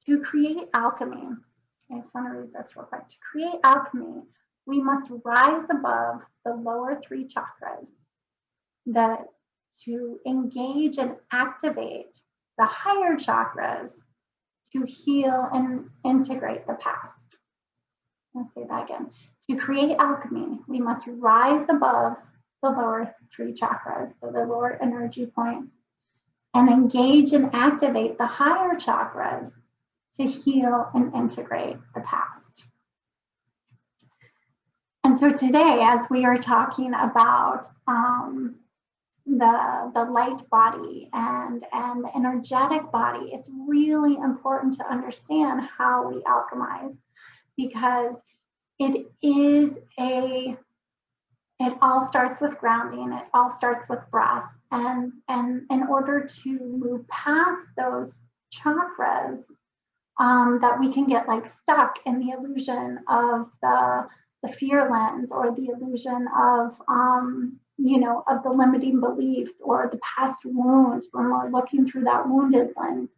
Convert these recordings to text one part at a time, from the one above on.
to create alchemy, I just want to read this real quick. To create alchemy, we must rise above the lower three chakras, to engage and activate the higher chakras to heal and integrate the past. Let's say that again. To create alchemy, we must rise above the lower three chakras, so the lower energy points, and engage and activate the higher chakras to heal and integrate the past. And so today, as we are talking about the light body and the energetic body, it's really important to understand how we alchemize, because it all starts with grounding, it all starts with breath. And in order to move past those chakras, that we can get like stuck in the illusion of the fear lens, or the illusion of of the limiting beliefs or the past wounds. When we're looking through that wounded lens,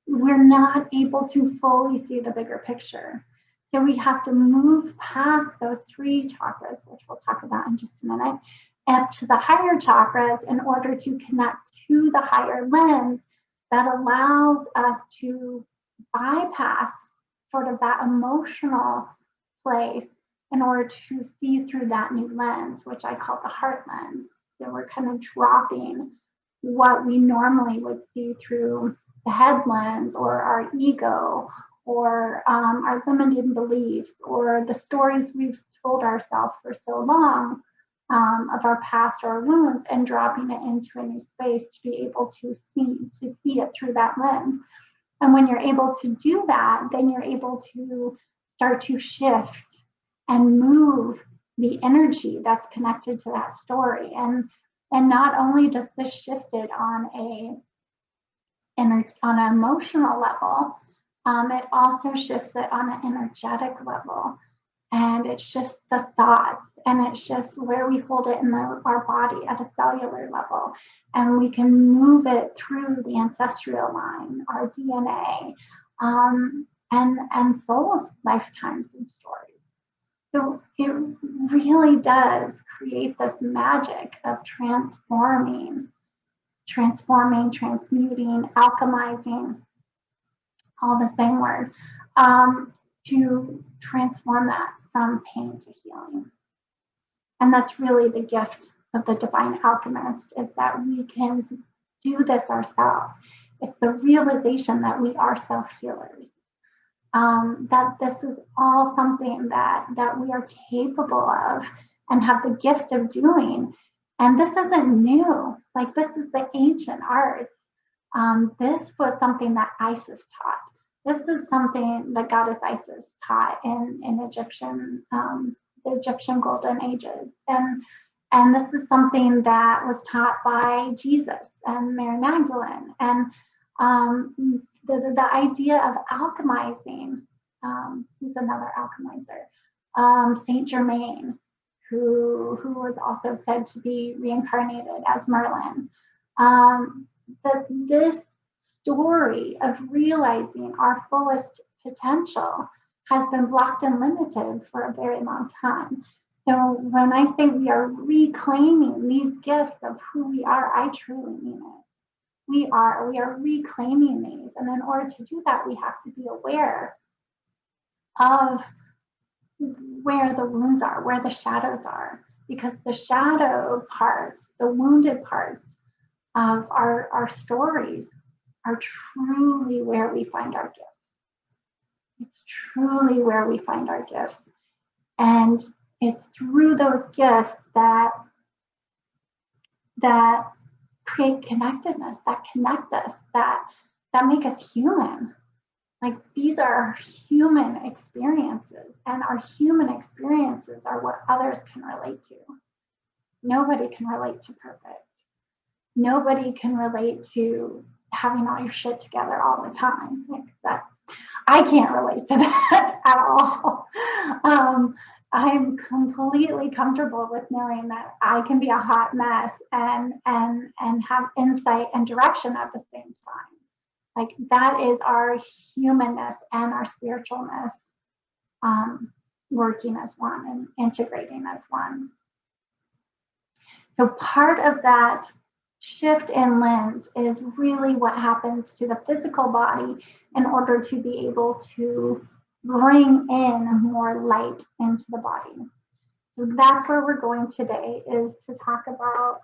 we're not able to fully see the bigger picture. So we have to move past those three chakras, which we'll talk about in just a minute, up to the higher chakras in order to connect to the higher lens that allows us to bypass sort of that emotional place in order to see through that new lens, which I call the heart lens. So we're kind of dropping what we normally would see through the head lens, or our ego, or our limited beliefs, or the stories we've told ourselves for so long of our past or our wounds, and dropping it into a new space to be able to see it through that lens. And when you're able to do that, then you're able to start to shift and move the energy that's connected to that story. And not only does this shift it on an emotional level, it also shifts it on an energetic level. And it shifts the thoughts, and it shifts where we hold it in our body at a cellular level. And we can move it through the ancestral line, our DNA, and soul lifetimes and stories. So it really does create this magic of transmuting, transmuting, alchemizing, all the same word, to transform that from pain to healing. And that's really the gift of the Divine Alchemist, is that we can do this ourselves. It's the realization that we are self-healers. That this is all something that we are capable of and have the gift of doing. And this isn't new. Like, this is the ancient arts. This was something that Isis taught. This is something that goddess Isis taught in Egyptian, the Egyptian golden ages. And this is something that was taught by Jesus and Mary Magdalene. And the idea of alchemizing, who's another alchemizer, Saint Germain, who was also said to be reincarnated as Merlin. This story of realizing our fullest potential has been blocked and limited for a very long time. So when I say we are reclaiming these gifts of who we are, I truly mean it. We are reclaiming these. And in order to do that, we have to be aware of where the wounds are, where the shadows are, because the shadow parts, the wounded parts of our stories are truly where we find our gifts. It's truly where we find our gifts. And it's through those gifts that create connectedness, that connect us, that make us human. Like, these are our human experiences, and our human experiences are what others can relate to. Nobody can relate to perfect. Nobody can relate to having all your shit together all the time. Like that, I can't relate to that at all. I'm completely comfortable with knowing that I can be a hot mess and have insight and direction at the same time. Like that is our humanness and our spiritualness working as one and integrating as one. So part of that shift in lens is really what happens to the physical body in order to be able to bring in more light into the body. So that's where we're going today, is to talk about